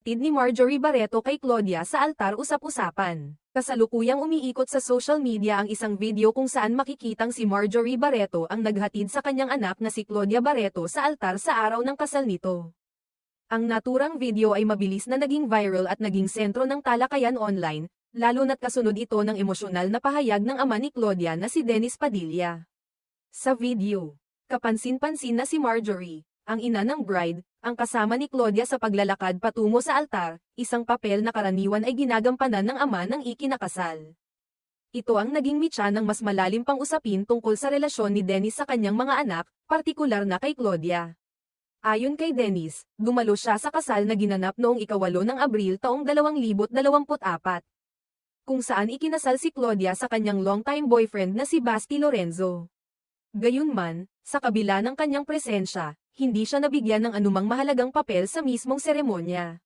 paghahatid ni Marjorie Barreto kay Claudia sa altar usap-usapan. Kasalukuyang umiikot sa social media ang isang video kung saan makikitang si Marjorie Barreto ang naghatid sa kanyang anak na si Claudia Barreto sa altar sa araw ng kasal nito. Ang naturang video ay mabilis na naging viral at naging sentro ng talakayan online, lalo na't kasunod ito ng emosyonal na pahayag ng ama ni Claudia na si Dennis Padilla. Sa video, kapansin-pansin na si Marjorie, ang ina ng bride, ang kasama ni Claudia sa paglalakad patungo sa altar, isang papel na karaniwan ay ginagampanan ng ama ng ikinakasal. Ito ang naging mitya ng mas malalim pang usapin tungkol sa relasyon ni Dennis sa kanyang mga anak, partikular na kay Claudia. Ayon kay Dennis, dumalo siya sa kasal na ginanap noong ika-8 ng Abril taong 2024, kung saan ikinasal si Claudia sa kanyang longtime boyfriend na si Basti Lorenzo. Gayunman, sa kabila ng kanyang presensya, hindi siya nabigyan ng anumang mahalagang papel sa mismong seremonya.